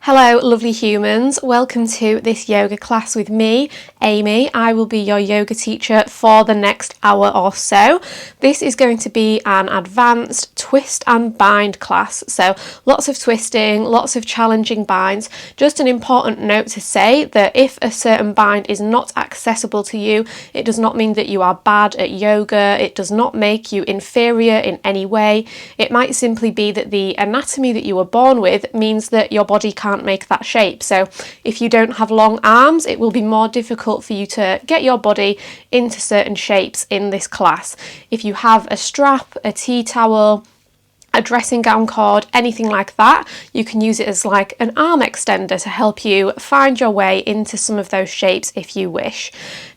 Hello lovely humans, welcome to this yoga class with me, Amy. I will be your yoga teacher for the next hour or so. This is going to be an advanced twist and bind class, so lots of twisting, lots of challenging binds. Just an important note to say that if a certain bind is not accessible to you, it does not mean that you are bad at yoga, it does not make you inferior in any way. It might simply be that the anatomy that you were born with means that your body can't make that shape. So if you don't have long arms, it will be more difficult for you to get your body into certain shapes in this class. If you have a strap, a tea towel, a dressing gown cord, anything like that, you can use it as like an arm extender to help you find your way into some of those shapes if you wish.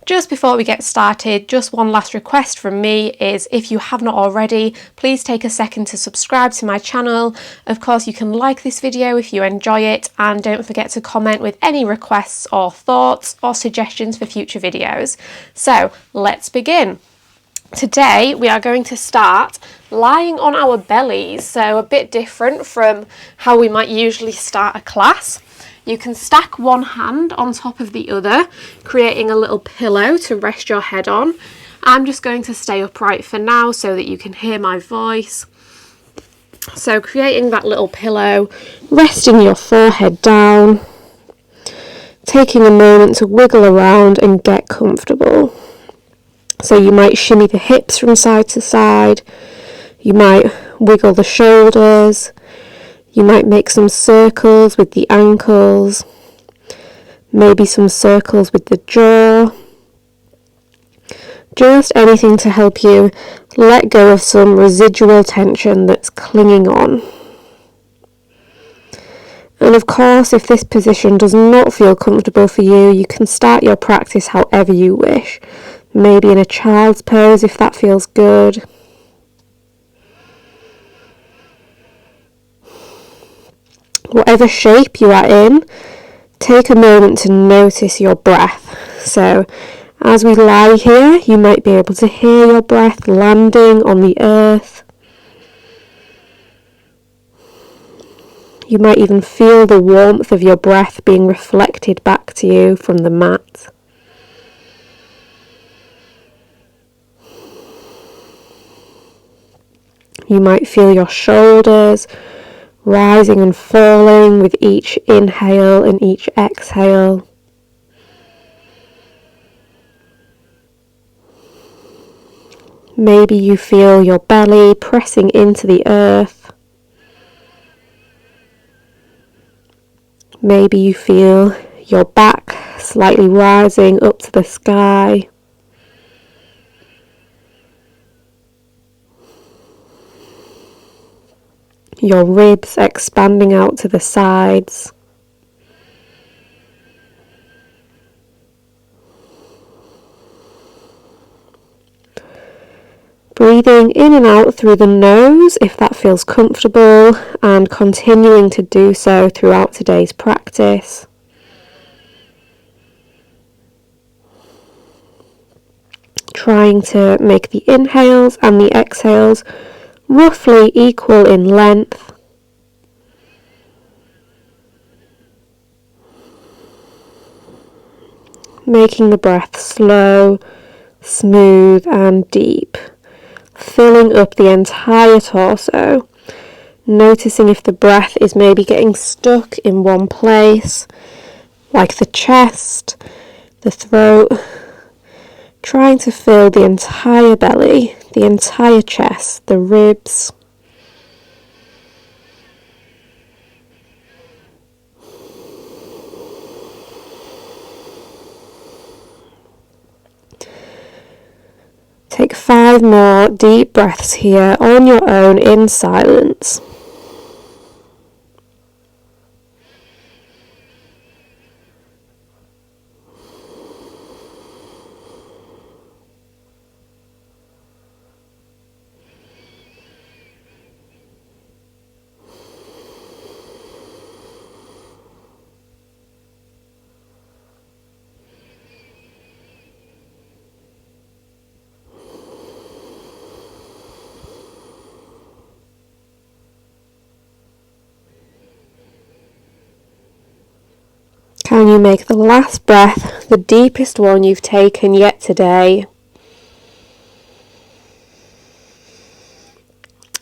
Just before we get started, just one last request from me is if you have not already, please take a second to subscribe to my channel. Of course, you can like this video if you enjoy it, and don't forget to comment with any requests or thoughts or suggestions for future videos. So let's begin. Today we are going to start lying on our bellies, so a bit different from how we might usually start a class. You can stack one hand on top of the other, creating a little pillow to rest your head on. I'm just going to stay upright for now so that you can hear my voice. So creating that little pillow, resting your forehead down, taking a moment to wiggle around and get comfortable. So you might shimmy the hips from side to side, you might wiggle the shoulders, you might make some circles with the ankles, maybe some circles with the jaw. Just anything to help you let go of some residual tension that's clinging on. And of course, if this position does not feel comfortable for you, you can start your practice however you wish. Maybe in a child's pose if that feels good. Whatever shape you are in, take a moment to notice your breath. So as we lie here, you might be able to hear your breath landing on the earth. You might even feel the warmth of your breath being reflected back to you from the mat. You might feel your shoulders rising and falling with each inhale and each exhale. Maybe you feel your belly pressing into the earth. Maybe you feel your back slightly rising up to the sky. Your ribs expanding out to the sides. Breathing in and out through the nose if that feels comfortable, and continuing to do so throughout today's practice. Trying to make the inhales and the exhales roughly equal in length. Making the breath slow, smooth and deep, filling up the entire torso. Noticing if the breath is maybe getting stuck in one place, like the chest, the throat. Trying to fill the entire belly, the entire chest, the ribs. Take 5 more deep breaths here on your own in silence. and you make the last breath the deepest one you've taken yet today.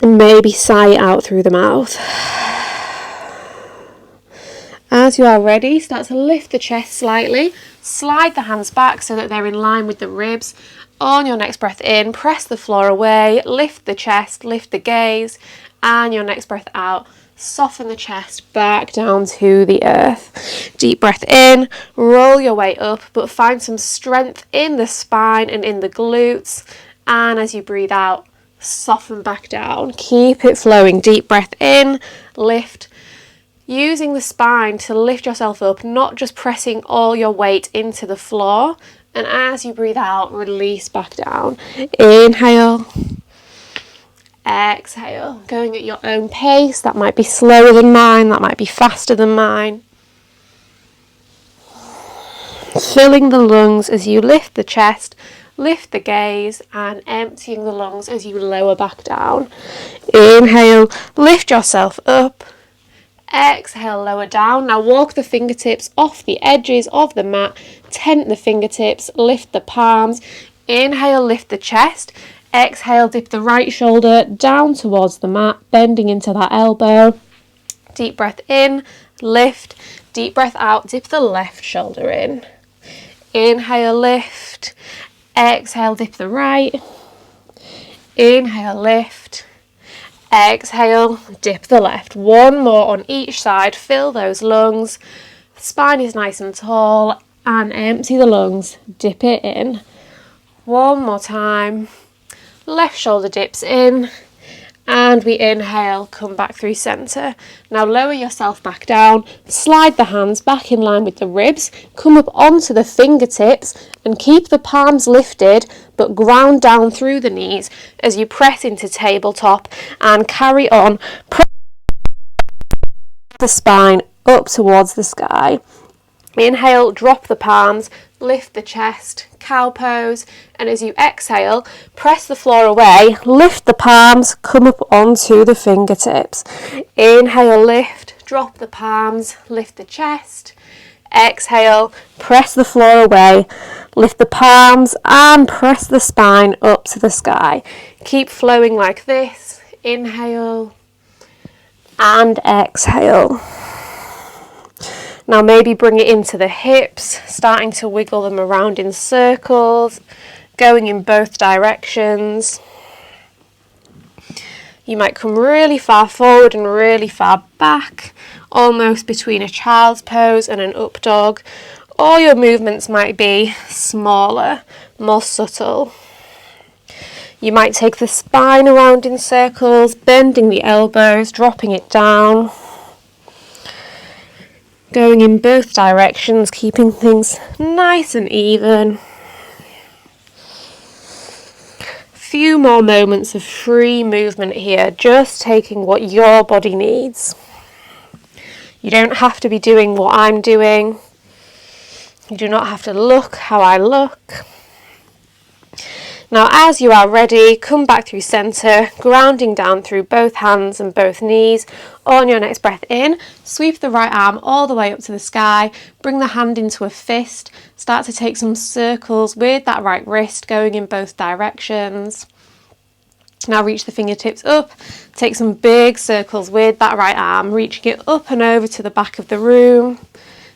And maybe sigh it out through the mouth. As you are ready, start to lift the chest slightly. Slide the hands back so that they're in line with the ribs. On your next breath in, press the floor away, lift the chest, lift the gaze, and your next breath out, soften the chest back down to the earth. Deep breath in, roll your way up, but find some strength in the spine and in the glutes. And as you breathe out, soften back down. Keep it flowing. Deep breath in, lift. Using the spine to lift yourself up, not just pressing all your weight into the floor. And as you breathe out, release back down. Inhale. Exhale. Going at your own pace. That might be slower than mine. That might be faster than mine. Filling the lungs as you lift the chest, lift the gaze, and emptying the lungs as you lower back down. Inhale. Lift yourself up. Exhale, lower down. Now walk the fingertips off the edges of the mat. Tent the fingertips, lift the palms. Inhale, lift the chest. Exhale, dip the right shoulder down towards the mat, bending into that elbow. Deep breath in, lift. Deep breath out, dip the left shoulder in. Inhale, lift. Exhale, dip the right. Inhale, lift. Exhale, dip the left. One more on each side. Fill those lungs. Spine is nice and tall. And empty the lungs. Dip it in. One more time. Left shoulder dips in. And we inhale, come back through centre. Now lower yourself back down. Slide the hands back in line with the ribs. Come up onto the fingertips and keep the palms lifted, but ground down through the knees as you press into tabletop and carry on. Press the spine up towards the sky. Inhale, drop the palms, lift the chest, cow pose, and as you exhale, press the floor away, lift the palms, come up onto the fingertips. Inhale, lift, drop the palms, lift the chest. Exhale, press the floor away, lift the palms and press the spine up to the sky. Keep flowing like this. Inhale and exhale. Now maybe bring it into the hips, starting to wiggle them around in circles, going in both directions. You might come really far forward and really far back, almost between a child's pose and an up dog. Or your movements might be smaller, more subtle. You might take the spine around in circles, bending the elbows, dropping it down. Going in both directions, keeping things nice and even. Few more moments of free movement here, just taking what your body needs. You don't have to be doing what I'm doing. You do not have to look how I look. Now as you are ready, come back through centre, grounding down through both hands and both knees. On your next breath in, sweep the right arm all the way up to the sky, bring the hand into a fist, start to take some circles with that right wrist going in both directions. Now reach the fingertips up, take some big circles with that right arm, reaching it up and over to the back of the room,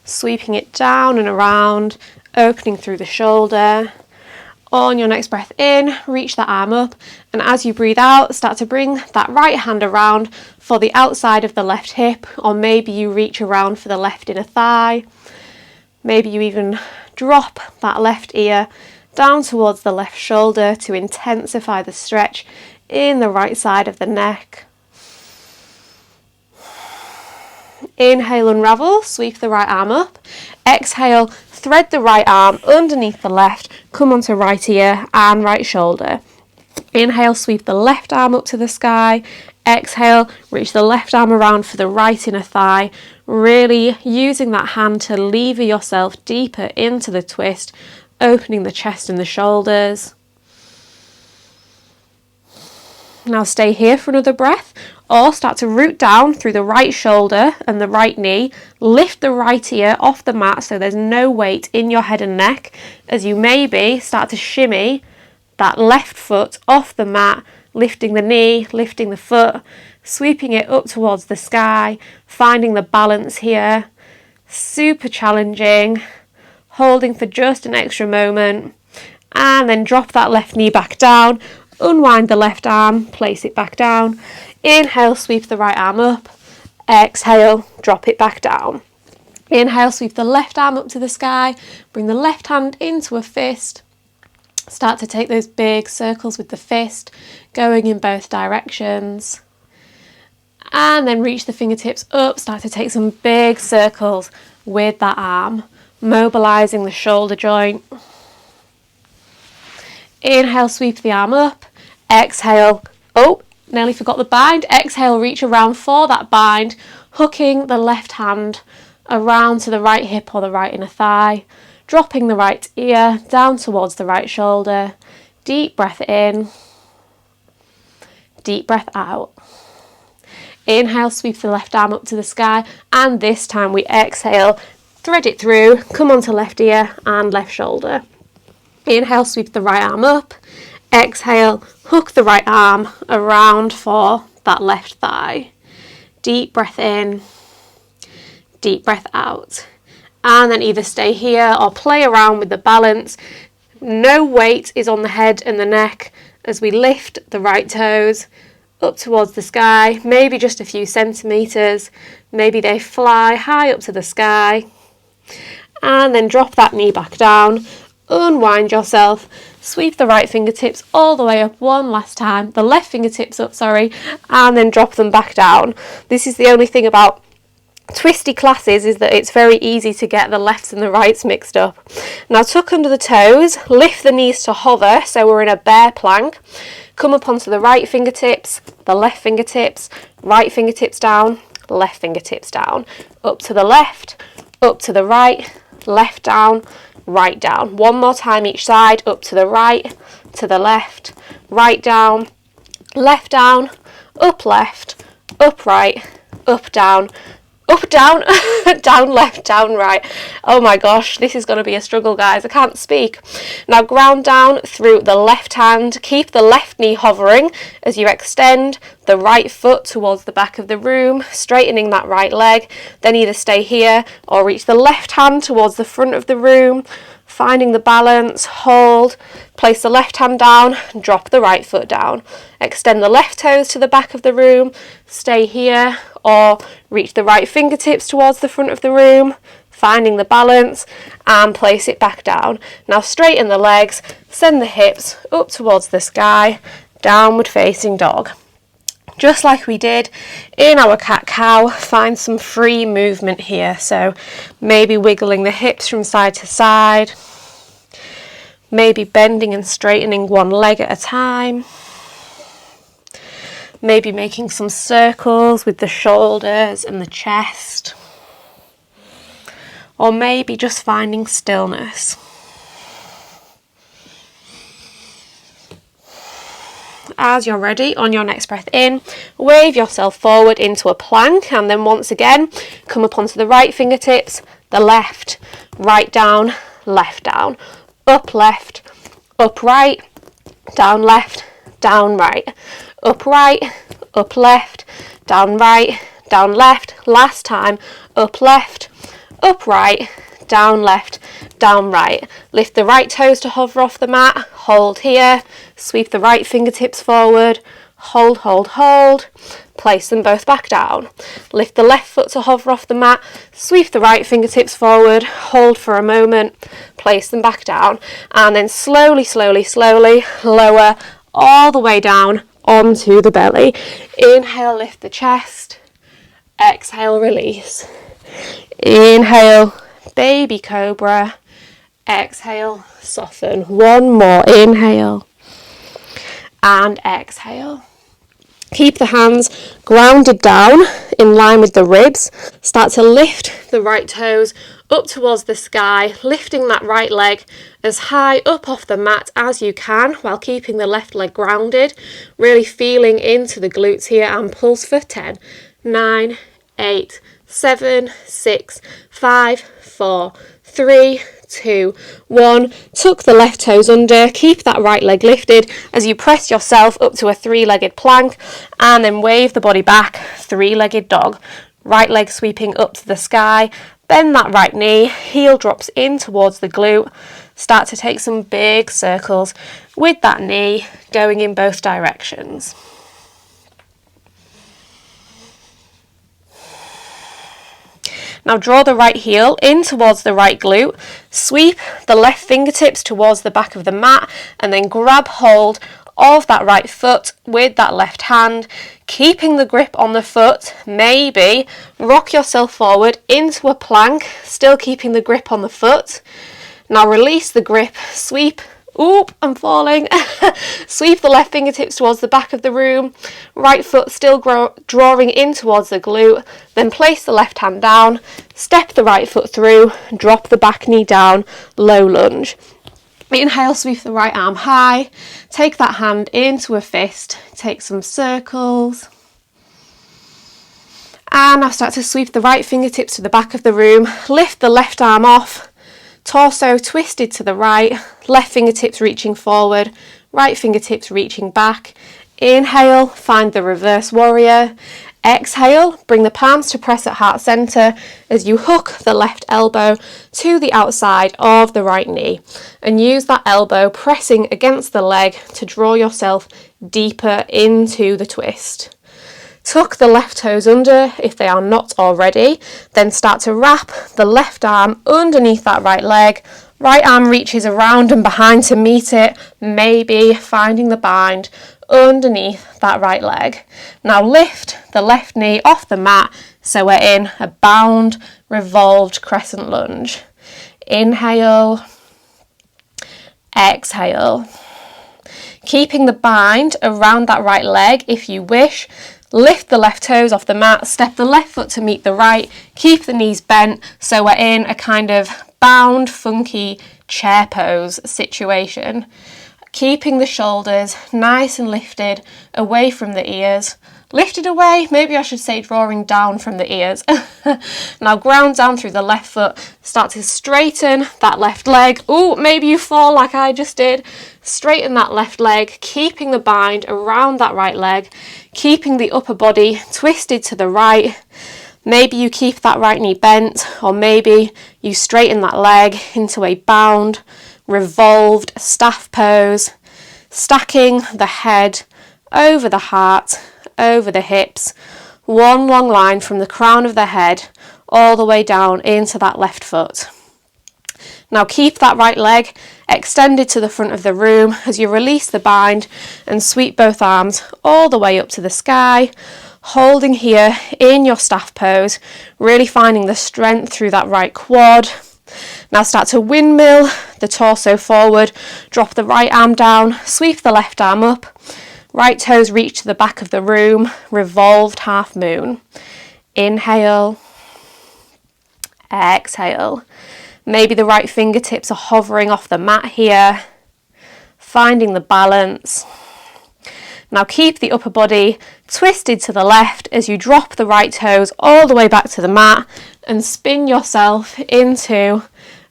sweeping it down and around, opening through the shoulder. On your next breath in, reach that arm up, and as you breathe out, start to bring that right hand around for the outside of the left hip, or maybe you reach around for the left inner thigh. Maybe you even drop that left ear down towards the left shoulder to intensify the stretch in the right side of the neck. Inhale, unravel, sweep the right arm up. Exhale, thread the right arm underneath the left, come onto right ear and right shoulder. Inhale, sweep the left arm up to the sky. Exhale, reach the left arm around for the right inner thigh, really using that hand to lever yourself deeper into the twist, opening the chest and the shoulders. Now stay here for another breath, or start to root down through the right shoulder and the right knee. Lift the right ear off the mat so there's no weight in your head and neck, as you maybe start to shimmy that left foot off the mat, lifting the knee, lifting the foot, sweeping it up towards the sky, finding the balance here. Super challenging, holding for just an extra moment, and then drop that left knee back down, unwind the left arm, place it back down. Inhale, sweep the right arm up. Exhale, drop it back down. Inhale, sweep the left arm up to the sky, bring the left hand into a fist. Start to take those big circles with the fist, going in both directions. And then reach the fingertips up, start to take some big circles with that arm, mobilising the shoulder joint. Inhale, sweep the arm up. Exhale, nearly forgot the bind. Exhale, reach around for that bind, hooking the left hand around to the right hip or the right inner thigh, dropping the right ear down towards the right shoulder. Deep breath in, deep breath out. Inhale, sweep the left arm up to the sky, and this time we exhale, thread it through, come onto left ear and left shoulder. Inhale, sweep the right arm up. Exhale, hook the right arm around for that left thigh. Deep breath in, deep breath out. And then either stay here or play around with the balance. No weight is on the head and the neck as we lift the right toes up towards the sky, maybe just a few centimetres, maybe they fly high up to the sky, and then drop that knee back down, unwind yourself, sweep the right fingertips all the way up one last time, the left fingertips up, and then drop them back down. This is the only thing about twisty classes, is that it's very easy to get the lefts and the rights mixed up. Now tuck under the toes, lift the knees to hover, so we're in a bear plank. Come up onto the right fingertips, the left fingertips, right fingertips down, left fingertips down, up to the left, up to the right, left down, right down. One more time each side, up to the right, to the left, right down, up left, up right, up down, down left, down right. Oh my gosh, this is going to be a struggle, guys. I can't speak. Now ground down through the left hand. Keep the left knee hovering as you extend the right foot towards the back of the room, straightening that right leg. Then either stay here or reach the left hand towards the front of the room, finding the balance, hold, place the left hand down, drop the right foot down. Extend the left toes to the back of the room, stay here, or reach the right fingertips towards the front of the room, finding the balance, and place it back down. Now straighten the legs, send the hips up towards the sky, downward facing dog. Just like we did in our cat-cow, find some free movement here. So maybe wiggling the hips from side to side, maybe bending and straightening one leg at a time, maybe making some circles with the shoulders and the chest, or maybe just finding stillness. As you're ready, on your next breath in, wave yourself forward into a plank, and then once again come up onto the right fingertips, the left, right down, up left, up right, down left, down right, up right, up left, down right, down left. Last time, up left, up right, down left, down right. Lift the right toes to hover off the mat, hold here, sweep the right fingertips forward, hold, hold, hold, place them both back down. Lift the left foot to hover off the mat, sweep the right fingertips forward, hold for a moment, place them back down, and then slowly, slowly, slowly lower all the way down onto the belly. Inhale, lift the chest, exhale, release. Inhale, baby cobra, exhale, soften. One more, inhale and exhale. Keep the hands grounded down in line with the ribs. Start to lift the right toes up towards the sky, lifting that right leg as high up off the mat as you can while keeping the left leg grounded, really feeling into the glutes here, and pulse for 10, 9, 8, 7, 6, 5, 4, 3, 2, 1. Tuck the left toes under, keep that right leg lifted as you press yourself up to a three-legged plank, and then wave the body back, three-legged dog. Right leg sweeping up to the sky, bend that right knee, heel drops in towards the glute, start to take some big circles with that knee going in both directions. Now draw the right heel in towards the right glute, sweep the left fingertips towards the back of the mat, and then grab hold of that right foot with that left hand, keeping the grip on the foot. Maybe rock yourself forward into a plank, still keeping the grip on the foot. Now release the grip, sweep, oop, I'm falling. Sweep the left fingertips towards the back of the room, right foot still drawing in towards the glute, then place the left hand down, step the right foot through, drop the back knee down, low lunge. Inhale, sweep the right arm high, take that hand into a fist, take some circles. And now start to sweep the right fingertips to the back of the room, lift the left arm off, torso twisted to the right, left fingertips reaching forward, right fingertips reaching back. Inhale, find the reverse warrior. Exhale, bring the palms to press at heart center as you hook the left elbow to the outside of the right knee, and use that elbow pressing against the leg to draw yourself deeper into the twist. Tuck the left toes under if they are not already, then start to wrap the left arm underneath that right leg. Right arm reaches around and behind to meet it, maybe finding the bind underneath that right leg. Now lift the left knee off the mat so we're in a bound, revolved crescent lunge. Inhale, exhale. Keeping the bind around that right leg if you wish. Lift the left toes off the mat, step the left foot to meet the right, keep the knees bent so we're in a kind of bound, funky chair pose situation. Keeping the shoulders nice and lifted away from the ears. Lifted away, maybe I should say drawing down from the ears. Now ground down through the left foot, start to straighten that left leg. Ooh, maybe you fall like I just did. Straighten that left leg, keeping the bind around that right leg, keeping the upper body twisted to the right. Maybe you keep that right knee bent, or maybe you straighten that leg into a bound, revolved staff pose, stacking the head over the heart, over the hips, one long line from the crown of the head all the way down into that left foot. Now keep that right leg extended to the front of the room as you release the bind and sweep both arms all the way up to the sky, holding here in your staff pose, really finding the strength through that right quad. Now start to windmill the torso forward, drop the right arm down, sweep the left arm up, right toes reach to the back of the room, revolved half moon. Inhale, exhale. Maybe the right fingertips are hovering off the mat here, finding the balance. Now keep the upper body twisted to the left as you drop the right toes all the way back to the mat and spin yourself into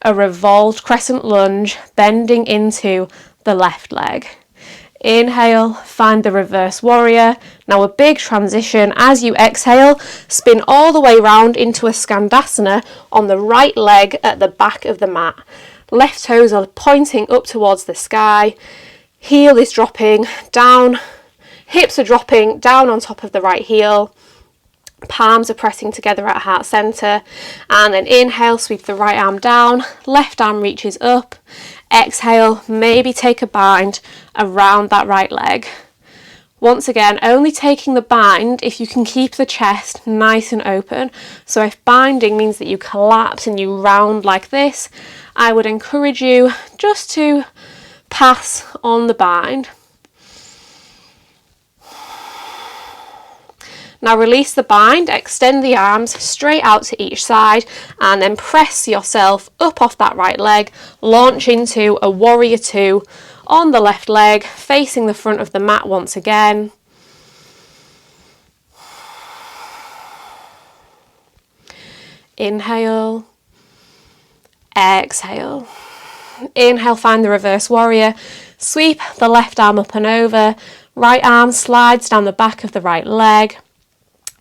a revolved crescent lunge, bending into the left leg. Inhale, find the reverse warrior. Now a big transition as you exhale, spin all the way round into a Skandasana on the right leg at the back of the mat. Left toes are pointing up towards the sky. Heel is dropping down. Hips are dropping down on top of the right heel. Palms are pressing together at heart center. And then inhale, sweep the right arm down. Left arm reaches up. Exhale, maybe take a bind around that right leg. Once again, only taking the bind if you can keep the chest nice and open. So if binding means that you collapse and you round like this, I would encourage you just to pass on the bind. Now release the bind, extend the arms straight out to each side, and then press yourself up off that right leg, launch into a warrior two on the left leg, facing the front of the mat once again. Inhale, exhale. Inhale, find the reverse warrior. Sweep the left arm up and over. Right arm slides down the back of the right leg.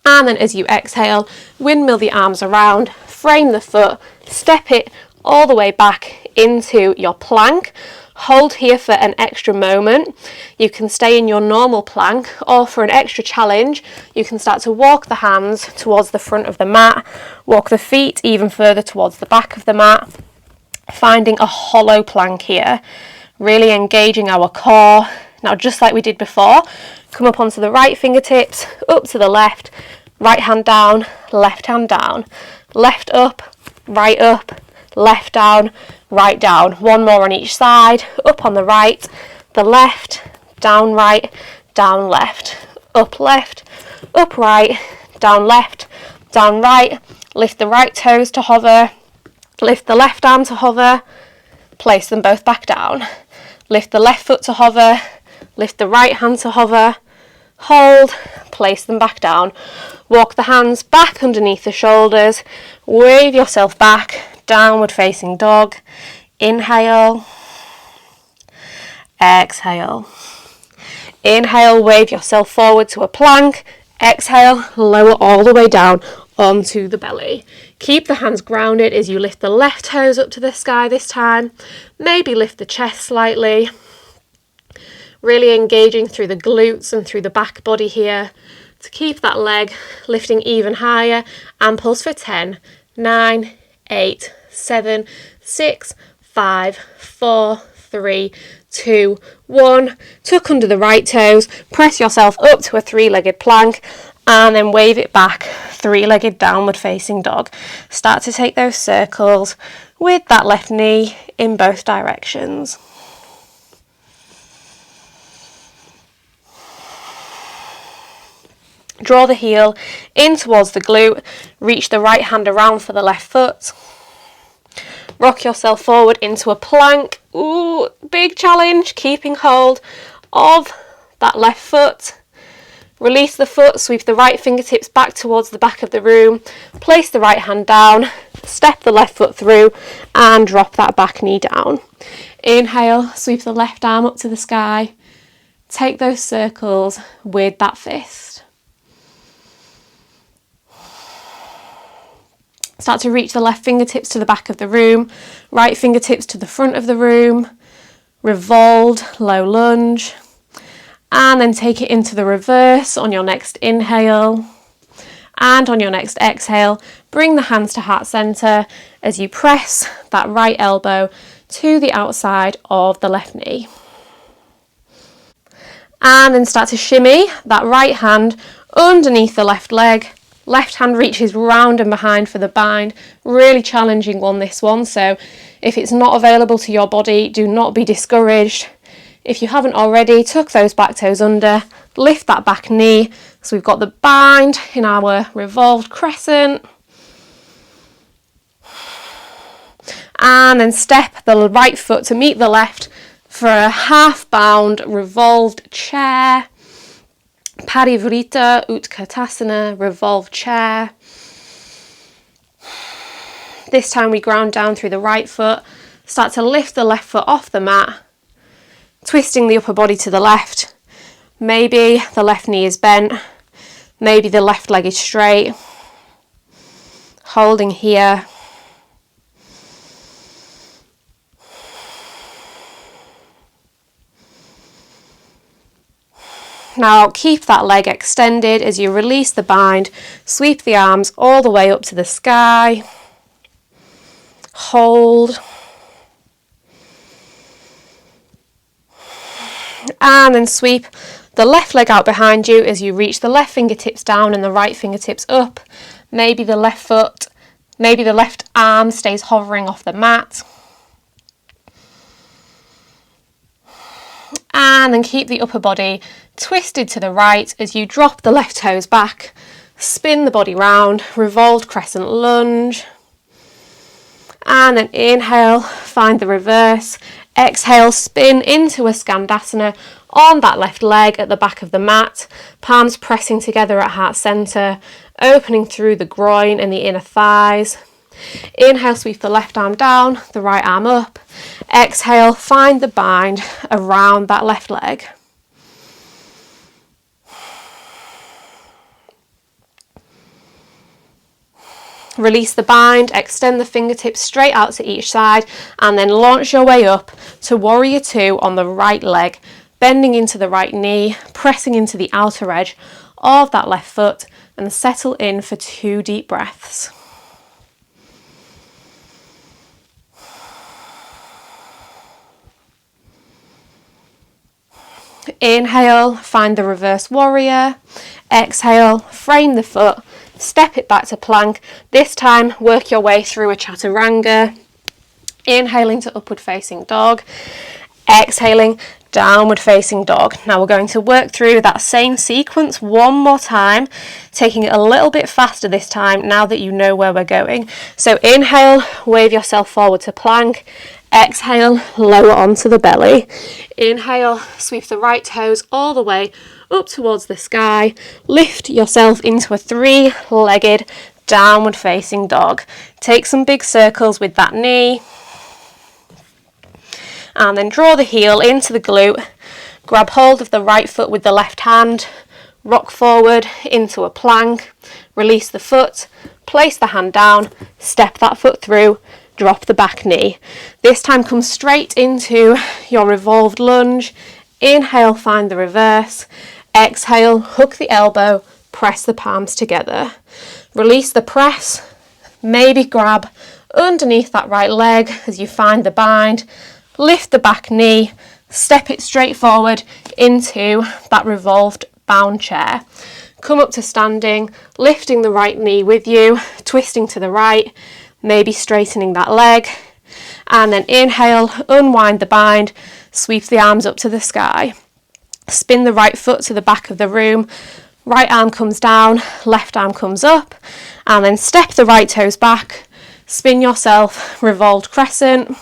And then as you exhale, windmill the arms around, frame the foot, step it all the way back into your plank. Hold here for an extra moment. You can stay in your normal plank, or for an extra challenge, you can start to walk the hands towards the front of the mat, walk the feet even further towards the back of the mat, finding a hollow plank here, really engaging our core. Now, just like we did before, come up onto the right fingertips, up to the left, right hand down, left hand down, left up, left down, right down. One more on each side, up on the right, the left, down right, down left, up right, down left, down right. Lift the right toes to hover, lift the left arm to hover, place them both back down. Lift the left foot to hover, lift the right hand to hover, hold, place them back down. Walk the hands back underneath the shoulders, wave yourself back, downward facing dog. Inhale, exhale. Inhale, wave yourself forward to a plank. Exhale, lower all the way down onto the belly. Keep the hands grounded as you lift the left toes up to the sky this time. Maybe lift the chest slightly. Really engaging through the glutes and through the back body here to keep that leg lifting even higher. And pulse for 10, 9, 8, 7, 6, 5, 4, 3, 2, 1. Tuck under the right toes, press yourself up to a three-legged plank, and then wave it back, three-legged downward facing dog. Start to take those circles with that left knee in both directions. Draw the heel in towards the glute, reach the right hand around for the left foot. Rock yourself forward into a plank. Ooh, big challenge, keeping hold of that left foot. Release the foot, sweep the right fingertips back towards the back of the room, place the right hand down, step the left foot through, and drop that back knee down. Inhale, sweep the left arm up to the sky. Take those circles with that fist. Start to reach the left fingertips to the back of the room, right fingertips to the front of the room. Revolved, low lunge. And then take it into the reverse on your next inhale. And on your next exhale, bring the hands to heart center as you press that right elbow to the outside of the left knee. And then start to shimmy that right hand underneath the left leg. Left hand reaches round and behind for the bind. Really challenging one, this one. So if it's not available to your body, do not be discouraged. If you haven't already, tuck those back toes under, lift that back knee. So we've got the bind in our revolved crescent. And then step the right foot to meet the left for a half bound revolved chair. Parivrita Utkatasana, revolved chair. This time we ground down through the right foot. Start to lift the left foot off the mat, twisting the upper body to the left. Maybe the left knee is bent. Maybe the left leg is straight. Holding here. Now keep that leg extended as you release the bind. Sweep the arms all the way up to the sky. Hold. And then sweep the left leg out behind you as you reach the left fingertips down and the right fingertips up. Maybe the left foot, maybe the left arm stays hovering off the mat. And And then keep the upper body twisted to the right as you drop the left toes back, spin the body round, revolved crescent lunge. And then inhale, find the reverse. Exhale, spin into a Skandasana on that left leg at the back of the mat. Palms pressing together at heart centre, opening through the groin and the inner thighs. Inhale, sweep the left arm down, the right arm up. Exhale, find the bind around that left leg. Release the bind, extend the fingertips straight out to each side, and then launch your way up to Warrior Two on the right leg, bending into the right knee, pressing into the outer edge of that left foot, and settle in for 2 deep breaths. Inhale, find the reverse warrior. Exhale, frame the foot, step it back to plank. This time, work your way through a chaturanga. Inhaling to upward facing dog. Exhaling, downward facing dog. Now we're going to work through that same sequence one more time, taking it a little bit faster this time now that you know where we're going. So inhale, wave yourself forward to plank. Exhale, lower onto the belly. Inhale, sweep the right toes all the way up towards the sky. Lift yourself into a 3-legged downward facing dog. Take some big circles with that knee. And then draw the heel into the glute. Grab hold of the right foot with the left hand. Rock forward into a plank. Release the foot. Place the hand down. Step that foot through. Drop the back knee. This time come straight into your revolved lunge. Inhale, find the reverse. Exhale, hook the elbow, press the palms together. Release the press. Maybe grab underneath that right leg as you find the bind. Lift the back knee, step it straight forward into that revolved bound chair. Come up to standing, lifting the right knee with you, twisting to the right, maybe straightening that leg. And then inhale, unwind the bind, sweep the arms up to the sky. Spin the right foot to the back of the room, right arm comes down, left arm comes up, and then step the right toes back, spin yourself, revolved crescent.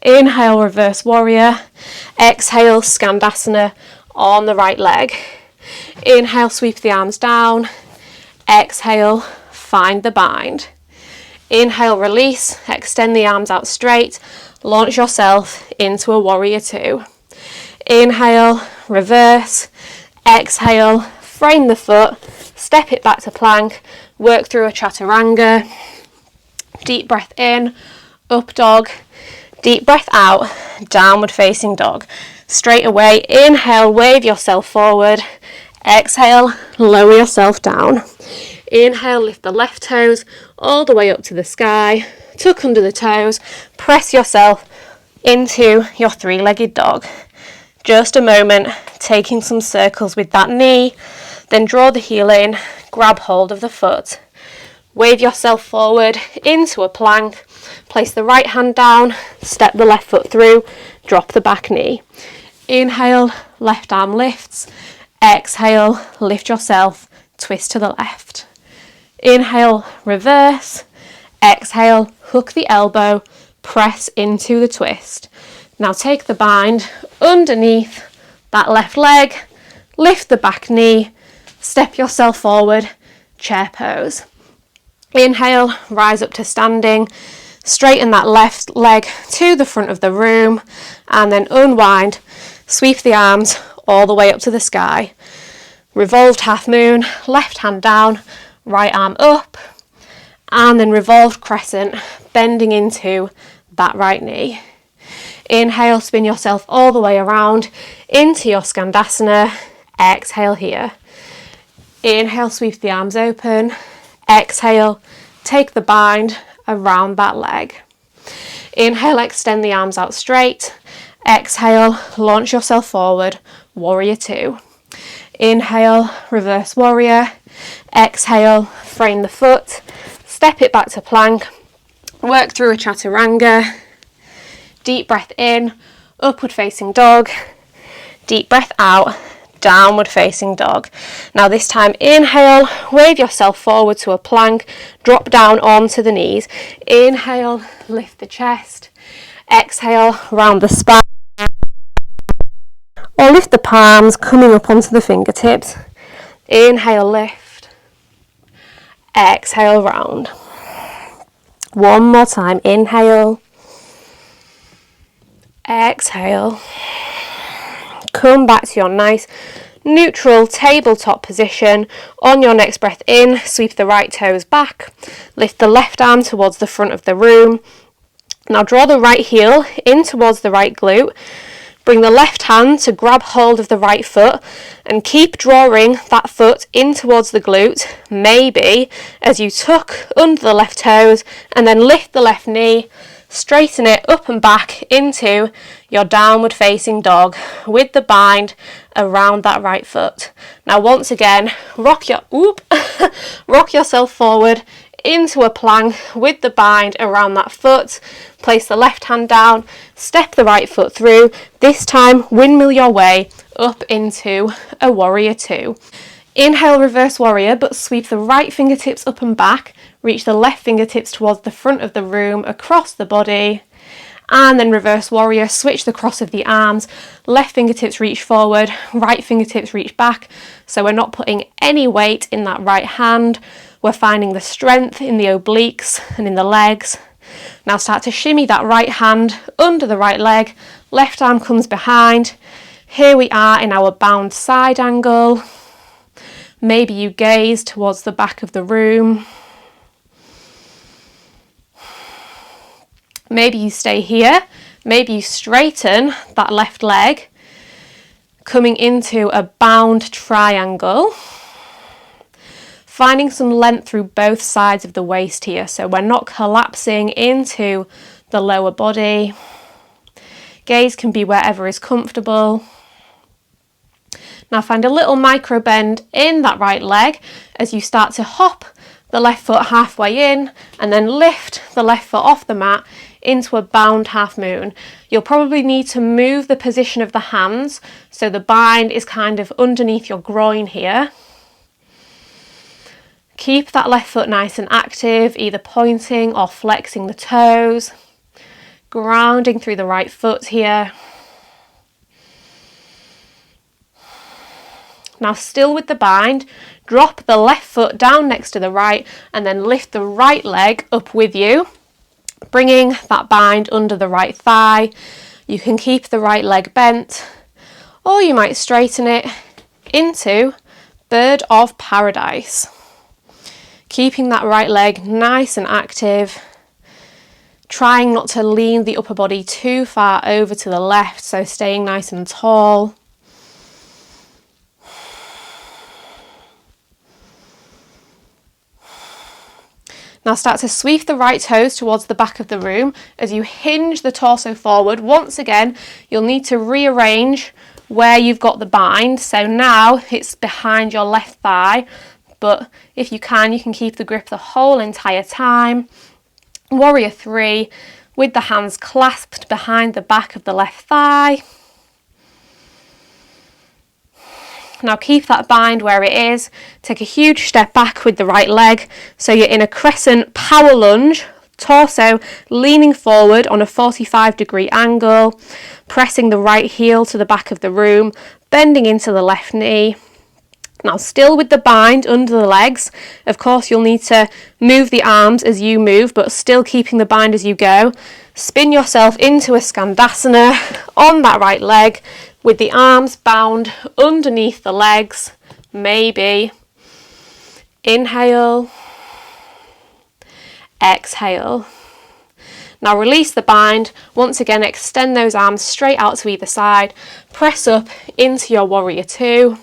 Inhale, reverse warrior. Exhale, Skandasana on the right leg. Inhale, sweep the arms down. Exhale, find the bind. Inhale, release, extend the arms out straight. Launch yourself into a Warrior Two. Inhale, reverse. Exhale, frame the foot. Step it back to plank. Work through a chaturanga. Deep breath in, up dog. Deep breath out, downward facing dog. Straight away, inhale, wave yourself forward. Exhale, lower yourself down. Inhale, lift the left toes all the way up to the sky. Tuck under the toes, press yourself into your 3-legged dog. Just a moment, taking some circles with that knee. Then draw the heel in, grab hold of the foot. Wave yourself forward into a plank. Place the right hand down, step the left foot through, drop the back knee. Inhale, left arm lifts. Exhale, lift yourself, twist to the left. Inhale, reverse. Exhale, hook the elbow, press into the twist. Now take the bind underneath that left leg, lift the back knee, step yourself forward, chair pose. Inhale, rise up to standing. Straighten that left leg to the front of the room and then unwind. Sweep the arms all the way up to the sky. Revolved half moon, left hand down, right arm up. And then revolved crescent, bending into that right knee. Inhale, spin yourself all the way around into your Skandasana. Exhale here. Inhale, sweep the arms open. Exhale, take the bind around that leg. Inhale, extend the arms out straight. Exhale, launch yourself forward, Warrior Two. Inhale, reverse warrior. Exhale, frame the foot. Step it back to plank. Work through a chaturanga. Deep breath in, upward facing dog. Deep breath out, downward facing dog. Now this time inhale, wave yourself forward to a plank, drop down onto the knees. Inhale, lift the chest. Exhale, round the spine. Or lift the palms, coming up onto the fingertips. Inhale, lift. Exhale, round. One more time, inhale. Exhale. Come back to your nice neutral tabletop position. On your next breath in, sweep the right toes back. Lift the left arm towards the front of the room. Now draw the right heel in towards the right glute. Bring the left hand to grab hold of the right foot and keep drawing that foot in towards the glute, maybe as you tuck under the left toes, and then lift the left knee, straighten it up and back into your downward facing dog with the bind around that right foot. Now once again, rock yourself forward into a plank with the bind around that foot. Place the left hand down, step the right foot through. This time windmill your way up into a warrior two. Inhale, reverse warrior, but sweep the right fingertips up and back. Reach the left fingertips towards the front of the room, across the body. And then reverse warrior, switch the cross of the arms. Left fingertips reach forward, right fingertips reach back. So we're not putting any weight in that right hand. We're finding the strength in the obliques and in the legs. Now start to shimmy that right hand under the right leg. Left arm comes behind. Here we are in our bound side angle. Maybe you gaze towards the back of the room. Maybe you stay here. Maybe you straighten that left leg, coming into a bound triangle. Finding some length through both sides of the waist here, so we're not collapsing into the lower body. Gaze can be wherever is comfortable. Now find a little micro bend in that right leg as you start to hop the left foot halfway in and then lift the left foot off the mat into a bound half moon. You'll probably need to move the position of the hands so the bind is kind of underneath your groin here. Keep that left foot nice and active, either pointing or flexing the toes. Grounding through the right foot here. Now still with the bind, drop the left foot down next to the right and then lift the right leg up with you, bringing that bind under the right thigh. You can keep the right leg bent, or you might straighten it into bird of paradise. Keeping that right leg nice and active, trying not to lean the upper body too far over to the left, so staying nice and tall. Now start to sweep the right toes towards the back of the room as you hinge the torso forward. Once again, you'll need to rearrange where you've got the bind. So now it's behind your left thigh, but if you can keep the grip the whole entire time. Warrior three, with the hands clasped behind the back of the left thigh. Now keep that bind where it is. Take a huge step back with the right leg. So you're in a crescent power lunge, torso leaning forward on a 45-degree angle, pressing the right heel to the back of the room, bending into the left knee. Now still with the bind under the legs. Of course you'll need to move the arms as you move, but still keeping the bind as you go. Spin yourself into a Skandasana on that right leg with the arms bound underneath the legs, maybe. Inhale, exhale. Now release the bind. Once again, extend those arms straight out to either side. Press up into your warrior two.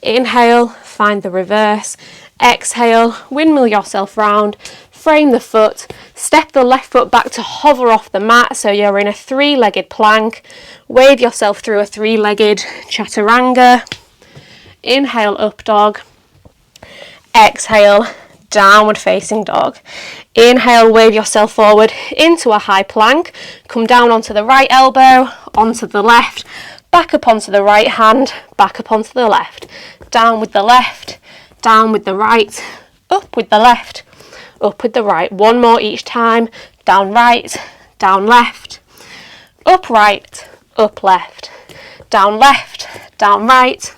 Inhale, find the reverse. Exhale, windmill yourself round. Frame the foot. Step the left foot back to hover off the mat so you're in a three-legged plank. Wave yourself through a three-legged chaturanga. Inhale, up dog. Exhale, downward facing dog. Inhale, wave yourself forward into a high plank. Come down onto the right elbow, onto the left. back up onto the right hand, back up onto the left, down with the left, down with the right, up with the left, up with the right. One more each time. Down right, down left, up right, up left, down left, down right,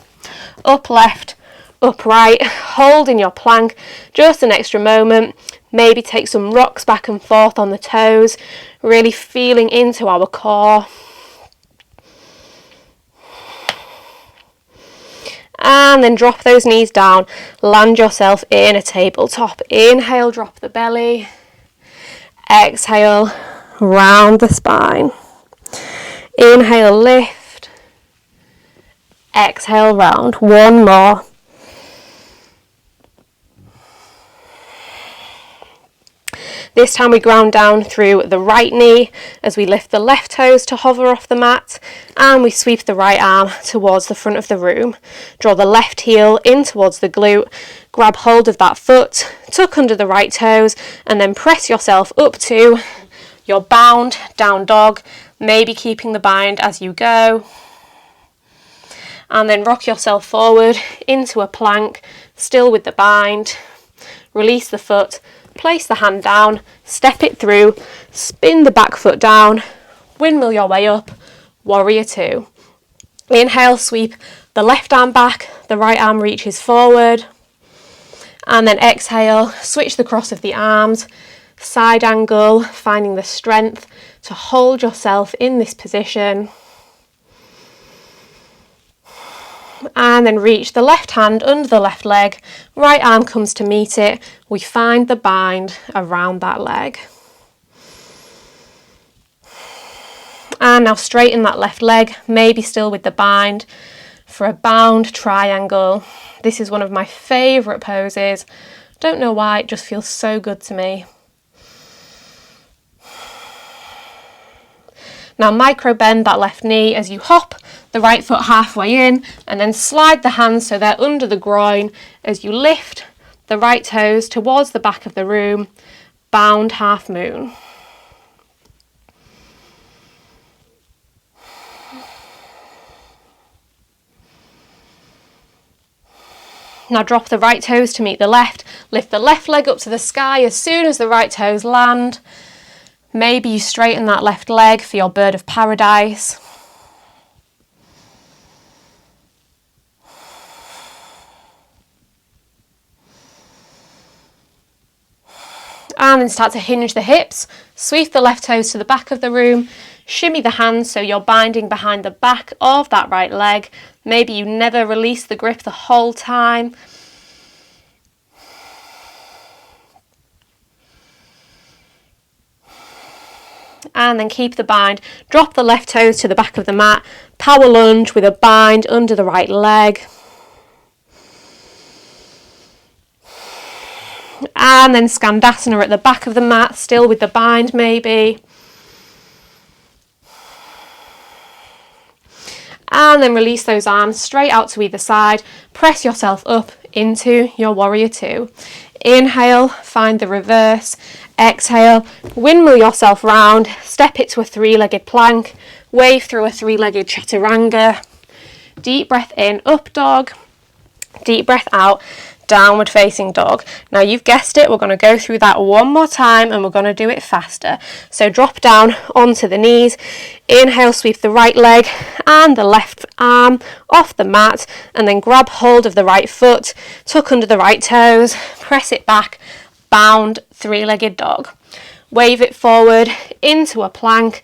up left, up right. Hold in your plank just an extra moment. Maybe take some rocks back and forth on the toes, really feeling into our core. And then drop those knees down, land yourself in a tabletop. Inhale, drop the belly. Exhale, round the spine. Inhale, lift. Exhale, round. One more. This time we ground down through the right knee as we lift the left toes to hover off the mat, and we sweep the right arm towards the front of the room. Draw the left heel in towards the glute, grab hold of that foot, tuck under the right toes, and then press yourself up to your bound down dog, maybe keeping the bind as you go. And then rock yourself forward into a plank, still with the bind. Release the foot. Place the hand down, step it through, spin the back foot down, windmill your way up, warrior two. Inhale, sweep the left arm back, the right arm reaches forward. And then exhale, switch the cross of the arms, side angle, finding the strength to hold yourself in this position. And then reach the left hand under the left leg, right arm comes to meet it, we find the bind around that leg. And now straighten that left leg, maybe still with the bind, for a bound triangle. This is one of my favourite poses, don't know why, it just feels so good to me. Now micro bend that left knee as you hop the right foot halfway in, and then slide the hands so they're under the groin as you lift the right toes towards the back of the room, bound half moon. Now drop the right toes to meet the left, lift the left leg up to the sky as soon as the right toes land. Maybe you straighten that left leg for your bird of paradise. And then start to hinge the hips, sweep the left toes to the back of the room, shimmy the hands so you're binding behind the back of that right leg. Maybe you never release the grip the whole time. And then keep the bind. Drop the left toes to the back of the mat. Power lunge with a bind under the right leg. And then Skandasana at the back of the mat, still with the bind maybe. And then release those arms straight out to either side. Press yourself up into your warrior two. Inhale, find the reverse. Exhale, windmill yourself round, step it to a three-legged plank, wave through a three-legged chaturanga. Deep breath in, up dog. Deep breath out, downward facing dog. Now you've guessed it, we're going to go through that one more time and we're going to do it faster. So drop down onto the knees. Inhale, sweep the right leg and the left arm off the mat, and then grab hold of the right foot, tuck under the right toes, press it back, bound three-legged dog. Wave it forward into a plank,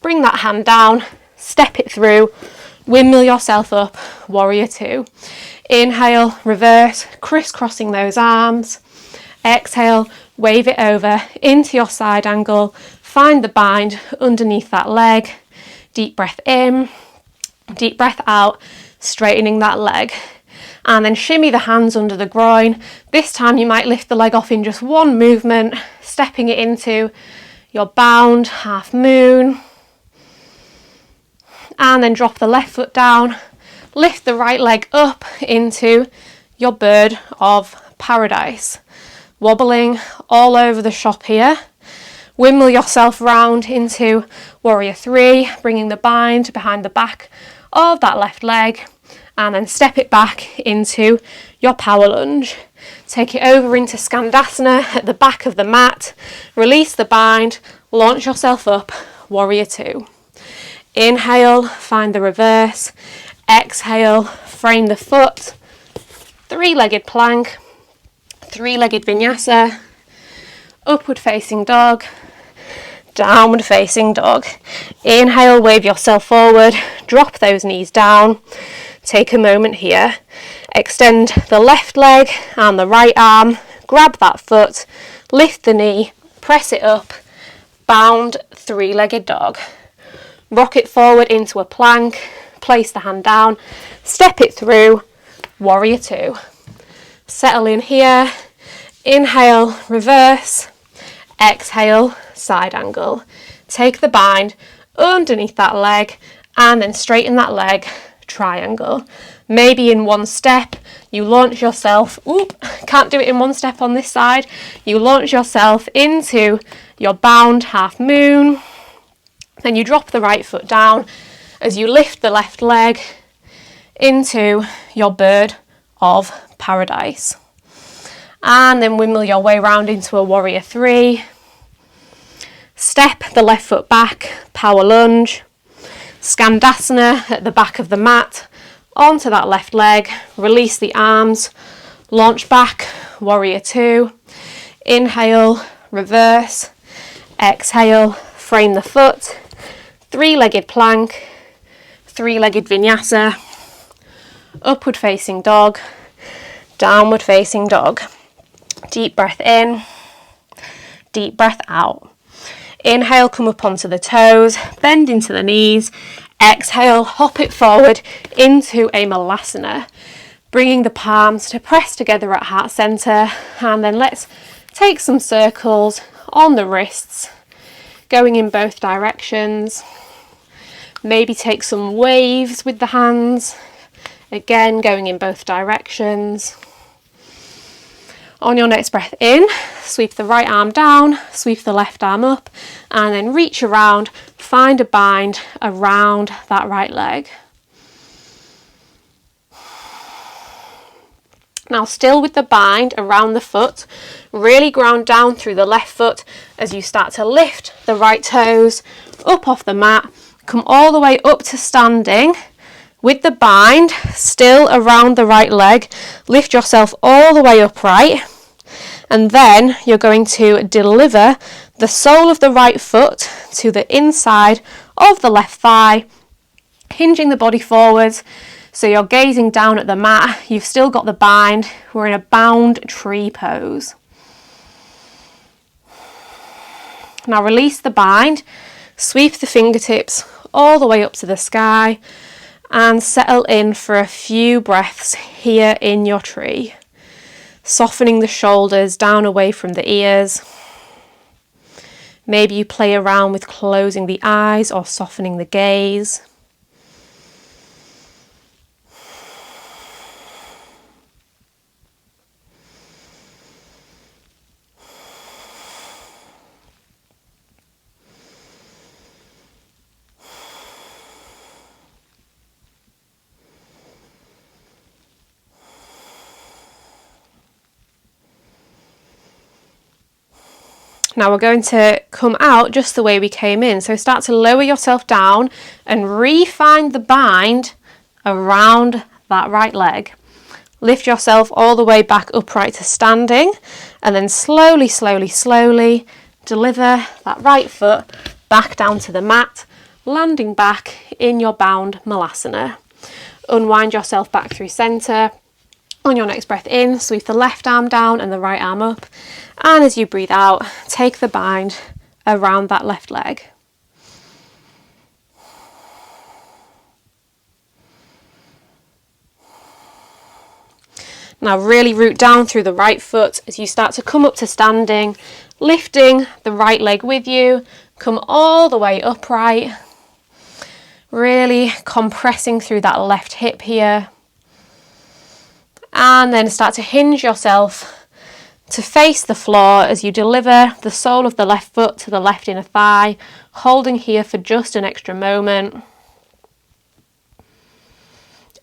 bring that hand down, step it through, windmill yourself up, warrior two. Inhale, reverse, crisscrossing those arms. Exhale, wave it over into your side angle, find the bind underneath that leg. Deep breath in, deep breath out, straightening that leg. And then shimmy the hands under the groin. This time you might lift the leg off in just one movement, stepping it into your bound half moon. And then drop the left foot down, lift the right leg up into your bird of paradise. Wobbling all over the shop here. Windmill yourself round into warrior three, bringing the bind behind the back of that left leg, and then step it back into your power lunge. Take it over into Skandasana at the back of the mat, release the bind, launch yourself up, warrior two. Inhale, find the reverse, exhale, frame the foot, three-legged plank, three-legged vinyasa, upward facing dog, downward facing dog. Inhale, wave yourself forward, drop those knees down. Take a moment here, extend the left leg and the right arm, grab that foot, lift the knee, press it up, bound three-legged dog. Rock it forward into a plank, place the hand down, step it through, warrior two. Settle in here, inhale, reverse, exhale, side angle. Take the bind underneath that leg and then straighten that leg, triangle. Maybe in one step you launch yourself, can't do it in one step on this side, you launch yourself into your bound half moon, then you drop the right foot down as you lift the left leg into your bird of paradise, and then windmill your way round into a warrior three. Step the left foot back, power lunge, Skandasana at the back of the mat, onto that left leg, release the arms, launch back, warrior two. Inhale, reverse, exhale, frame the foot, three-legged plank, three-legged vinyasa, upward facing dog, downward facing dog. Deep breath in, deep breath out. Inhale, come up onto the toes, bend into the knees. Exhale, hop it forward into a malasana, bringing the palms to press together at heart center, and then let's take some circles on the wrists, going in both directions. Maybe take some waves with the hands, again going in both directions. On your next breath in, sweep the right arm down, sweep the left arm up, and then reach around, find a bind around that right leg. Now, still with the bind around the foot, really ground down through the left foot as you start to lift the right toes up off the mat, come all the way up to standing. With the bind still around the right leg, lift yourself all the way upright, and then you're going to deliver the sole of the right foot to the inside of the left thigh, hinging the body forwards. So you're gazing down at the mat, you've still got the bind, we're in a bound tree pose. Now release the bind, sweep the fingertips all the way up to the sky, and settle in for a few breaths here in your tree, softening the shoulders down away from the ears. Maybe you play around with closing the eyes or softening the gaze. Now we're going to come out just the way we came in. So start to lower yourself down and re-find the bind around that right leg. Lift yourself all the way back upright to standing, and then slowly, slowly, slowly deliver that right foot back down to the mat, landing back in your bound malasana. Unwind yourself back through center. On your next breath in, sweep the left arm down and the right arm up. And as you breathe out, take the bind around that left leg. Now really root down through the right foot as you start to come up to standing, lifting the right leg with you. Come all the way upright, really compressing through that left hip here. And then start to hinge yourself to face the floor as you deliver the sole of the left foot to the left inner thigh, holding here for just an extra moment.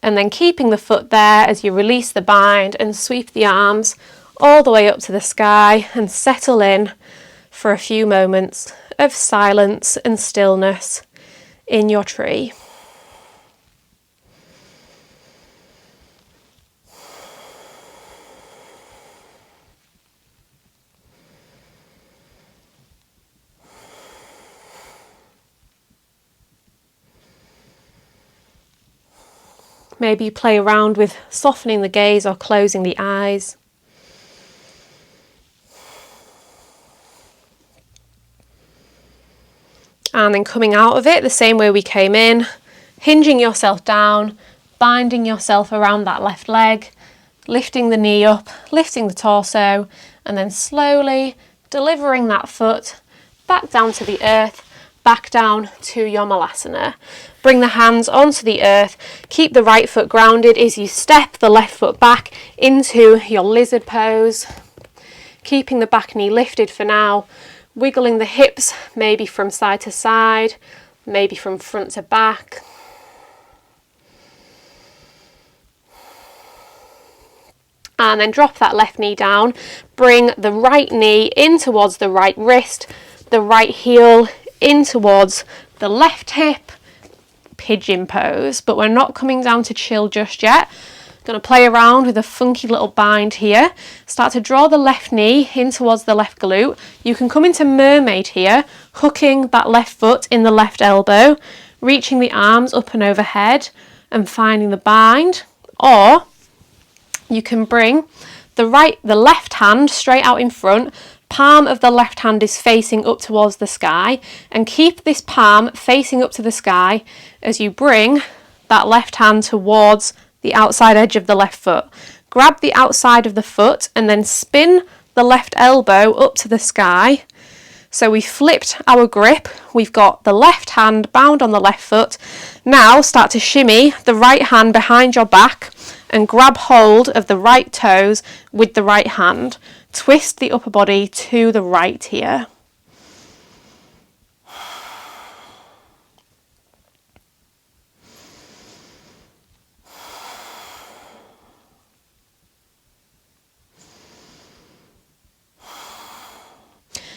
And then keeping the foot there as you release the bind and sweep the arms all the way up to the sky and settle in for a few moments of silence and stillness in your tree. Maybe you play around with softening the gaze or closing the eyes. And then coming out of it the same way we came in, hinging yourself down, binding yourself around that left leg, lifting the knee up, lifting the torso, and then slowly delivering that foot back down to the earth, back down to your malasana. Bring the hands onto the earth, keep the right foot grounded as you step the left foot back into your lizard pose, keeping the back knee lifted for now, wiggling the hips maybe from side to side, maybe from front to back. And then drop that left knee down, bring the right knee in towards the right wrist, the right heel in towards the left hip, pigeon pose. But we're not coming down to chill just yet. Going to play around with a funky little bind here. Start to draw the left knee in towards the left glute. You can come into mermaid here, hooking that left foot in the left elbow, reaching the arms up and overhead and finding the bind. Or you can bring the left hand straight out in front. Palm of the left hand is facing up towards the sky, and keep this palm facing up to the sky as you bring that left hand towards the outside edge of the left foot. Grab the outside of the foot and then spin the left elbow up to the sky. So we flipped our grip. We've got the left hand bound on the left foot. Now start to shimmy the right hand behind your back and grab hold of the right toes with the right hand. Twist the upper body to the right here.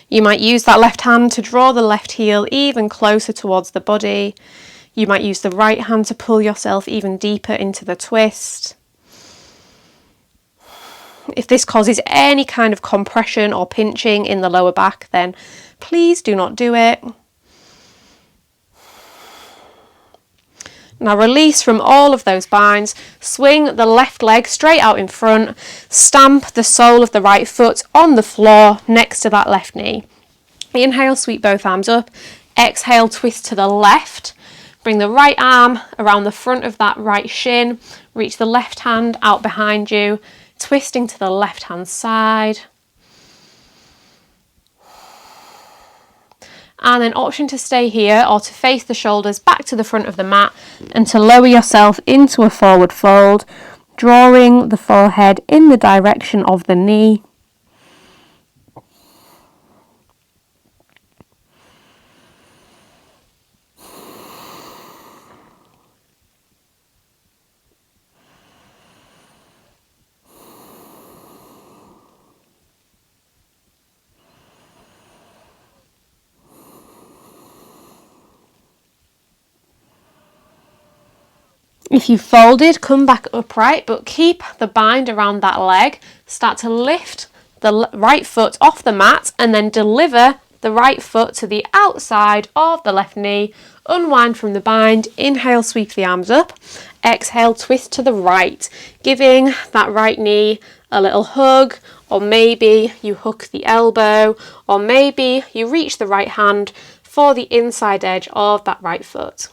You might use that left hand to draw the left heel even closer towards the body. You might use the right hand to pull yourself even deeper into the twist. If this causes any kind of compression or pinching in the lower back, then please do not do it. Now release from all of those binds, swing the left leg straight out in front, stamp the sole of the right foot on the floor next to that left knee. Inhale, sweep both arms up. Exhale, twist to the left. Bring the right arm around the front of that right shin, reach the left hand out behind you, twisting to the left hand side. And then option to stay here or to face the shoulders back to the front of the mat and to lower yourself into a forward fold, drawing the forehead in the direction of the knee. If you've folded, come back upright, but keep the bind around that leg. Start to lift the right foot off the mat and then deliver the right foot to the outside of the left knee. Unwind from the bind. Inhale, sweep the arms up. Exhale, twist to the right, giving that right knee a little hug, or maybe you hook the elbow, or maybe you reach the right hand for the inside edge of that right foot.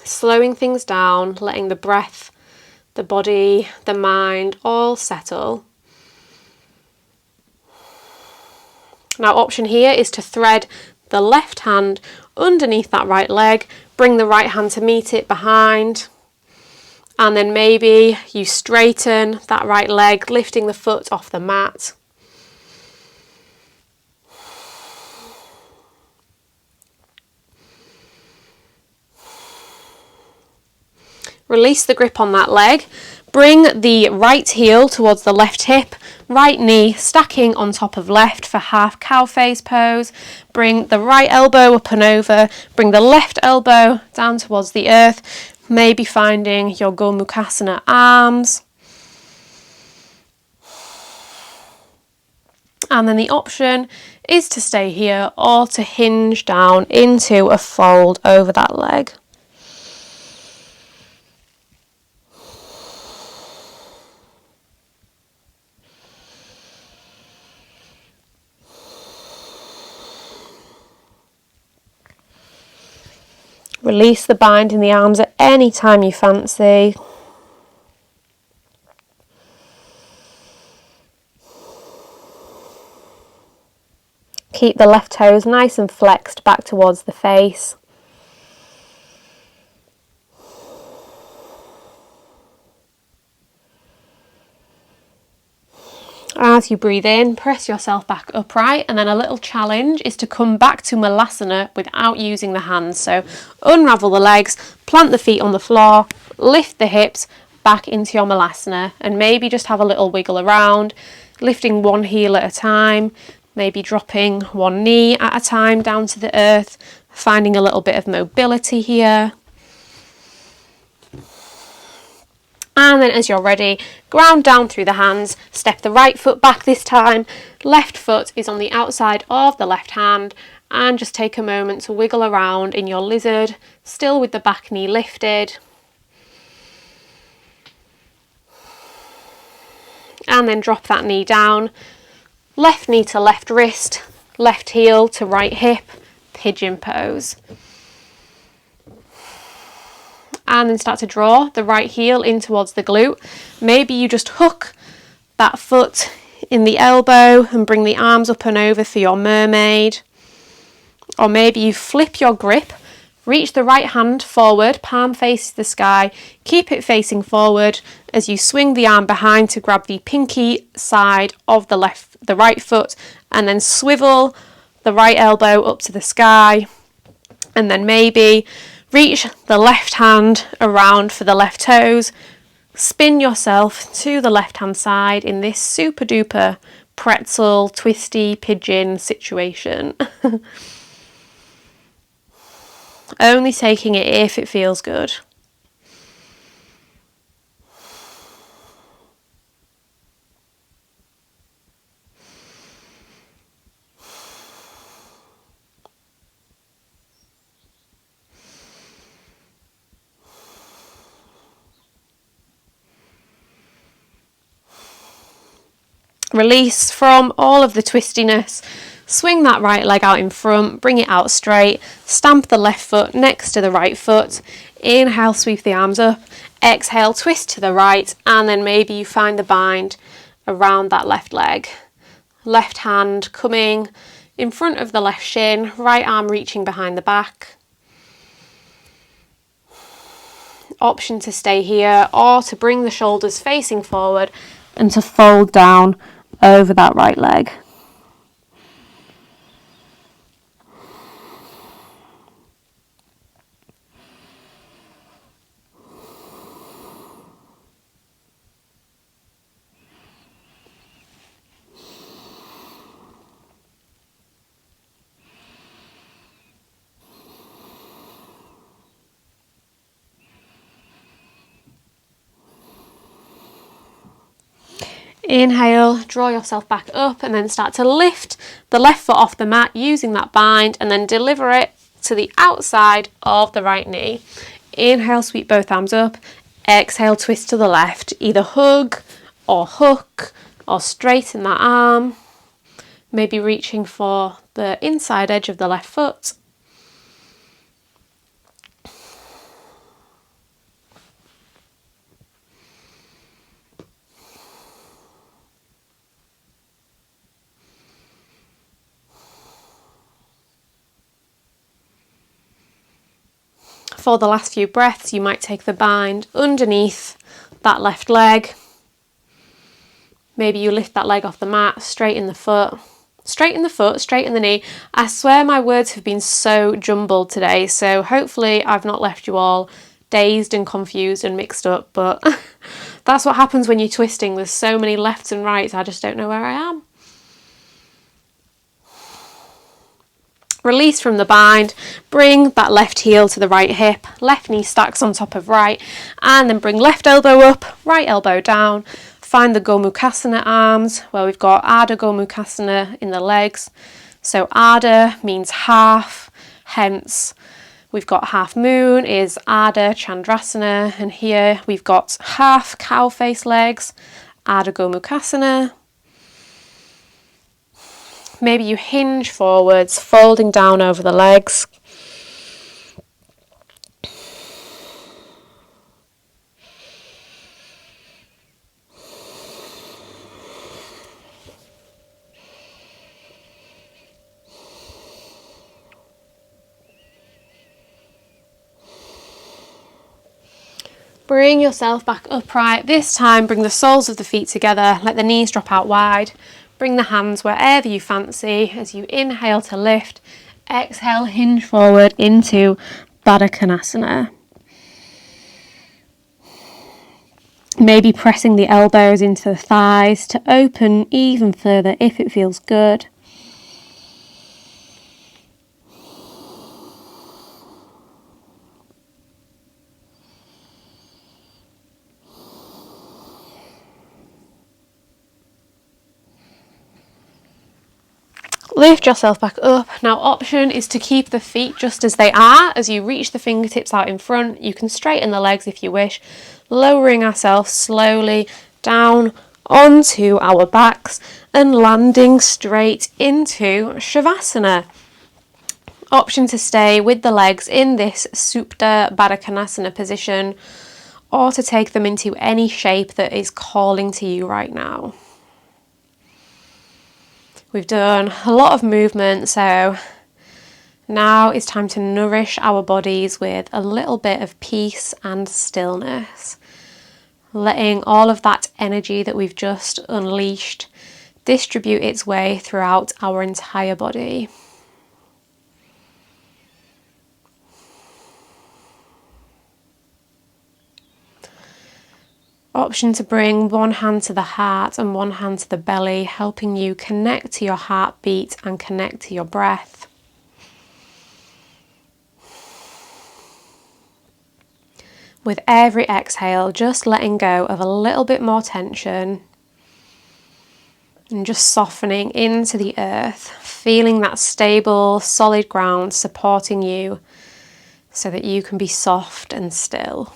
Slowing things down, letting the breath, the body, the mind all settle. Now, option here is to thread the left hand underneath that right leg, bring the right hand to meet it behind, And then maybe you straighten that right leg, lifting the foot off the mat. Release the grip on that leg. Bring the right heel towards the left hip, right knee stacking on top of left for half cow face pose. Bring the right elbow up and over. Bring the left elbow down towards the earth. Maybe finding your Gomukhasana arms. And then the option is to stay here or to hinge down into a fold over that leg. Release the bind in the arms at any time you fancy. Keep the left toes nice and flexed back towards the face. As you breathe in, press yourself back upright, and then a little challenge is to come back to Malasana without using the hands. So unravel the legs, plant the feet on the floor, lift the hips back into your Malasana, and maybe just have a little wiggle around, lifting one heel at a time, maybe dropping one knee at a time down to the earth, finding a little bit of mobility here. And then as you're ready, ground down through the hands, step the right foot back this time, left foot is on the outside of the left hand, and just take a moment to wiggle around in your lizard, still with the back knee lifted. And then drop that knee down, left knee to left wrist, left heel to right hip, pigeon pose. And then start to draw the right heel in towards the glute. Maybe you just hook that foot in the elbow and bring the arms up and over for your mermaid. Or maybe you flip your grip, reach the right hand forward, palm faces the sky, keep it facing forward as you swing the arm behind to grab the pinky side of the right foot, and then swivel the right elbow up to the sky, and then maybe reach the left hand around for the left toes, spin yourself to the left hand side in this super duper pretzel, twisty, pigeon situation. Only taking it if it feels good. Release from all of the twistiness. Swing that right leg out in front, bring it out straight, stamp the left foot next to the right foot. Inhale, sweep the arms up. Exhale, twist to the right, and then maybe you find the bind around that left leg. Left hand coming in front of the left shin, right arm reaching behind the back. Option to stay here or to bring the shoulders facing forward and to fold down over that right leg. Inhale, draw yourself back up, and then start to lift the left foot off the mat using that bind, and then deliver it to the outside of the right knee. Inhale, sweep both arms up. Exhale, twist to the left. Either hug or hook or straighten that arm. Maybe reaching for the inside edge of the left foot. For the last few breaths, you might take the bind underneath that left leg. Maybe you lift that leg off the mat, straighten the foot, straighten the knee. I swear my words have been so jumbled today, so hopefully I've not left you all dazed and confused and mixed up, but that's what happens when you're twisting. There's so many lefts and rights, I just don't know where I am. Release from the bind, bring that left heel to the right hip, left knee stacks on top of right, and then bring left elbow up, right elbow down. Find the Gomukhasana arms, where we've got Ardha Gomukhasana in the legs. So Ardha means half, hence we've got half moon is Ardha Chandrasana, and here we've got half cow face legs, Ardha Gomukhasana. Maybe you hinge forwards, folding down over the legs. Bring yourself back upright. This time, bring the soles of the feet together, let the knees drop out wide. Bring the hands wherever you fancy as you inhale to lift. Exhale, hinge forward into Baddha Konasana. Maybe pressing the elbows into the thighs to open even further if it feels good. Lift yourself back up. Now, option is to keep the feet just as they are. As you reach the fingertips out in front, you can straighten the legs if you wish, lowering ourselves slowly down onto our backs and landing straight into Shavasana. Option to stay with the legs in this Supta Baddha Konasana position, or to take them into any shape that is calling to you right now. We've done a lot of movement, so now it's time to nourish our bodies with a little bit of peace and stillness. Letting all of that energy that we've just unleashed distribute its way throughout our entire body. Option to bring one hand to the heart and one hand to the belly, helping you connect to your heartbeat and connect to your breath. With every exhale, just letting go of a little bit more tension and just softening into the earth, feeling that stable, solid ground supporting you so that you can be soft and still.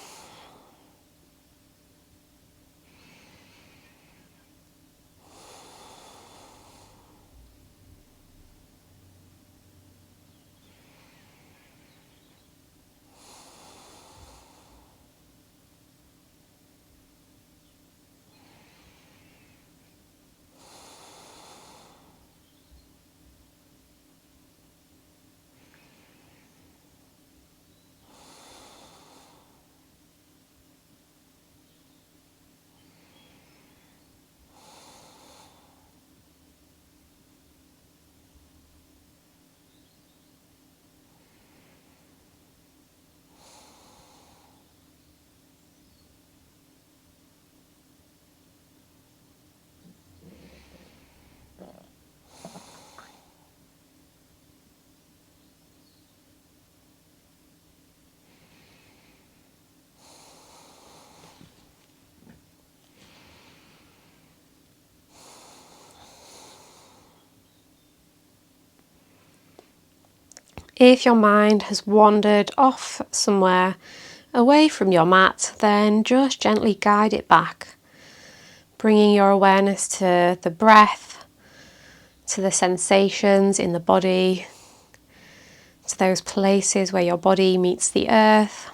If your mind has wandered off somewhere away from your mat, then just gently guide it back, bringing your awareness to the breath, to the sensations in the body, to those places where your body meets the earth.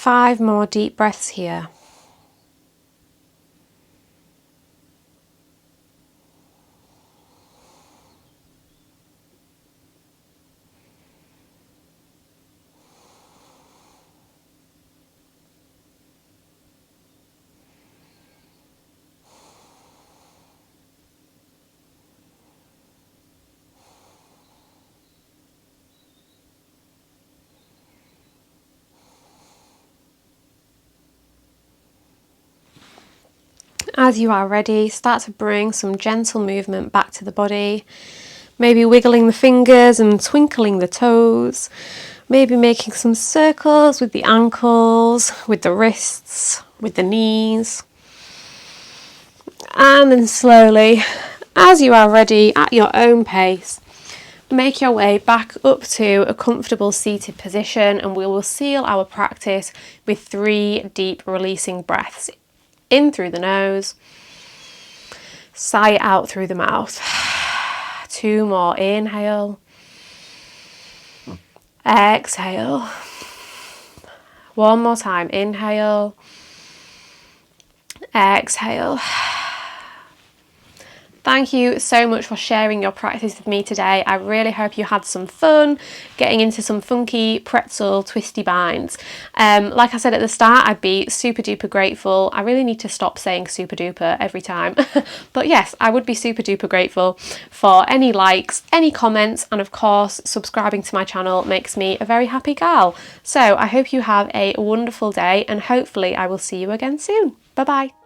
5 more deep breaths here. As you are ready, start to bring some gentle movement back to the body. Maybe wiggling the fingers and twinkling the toes. Maybe making some circles with the ankles, with the wrists, with the knees. And then slowly, as you are ready, at your own pace, make your way back up to a comfortable seated position, and we will seal our practice with 3 deep releasing breaths. In through the nose, sigh out through the mouth. 2 more, inhale, exhale. 1 more time, inhale, exhale. Thank you so much for sharing your practice with me today. I really hope you had some fun getting into some funky pretzel twisty binds. Like I said at the start, I'd be super duper grateful. I really need to stop saying super duper every time. But yes, I would be super duper grateful for any likes, any comments, and of course, subscribing to my channel makes me a very happy gal. So I hope you have a wonderful day, and hopefully I will see you again soon. Bye bye.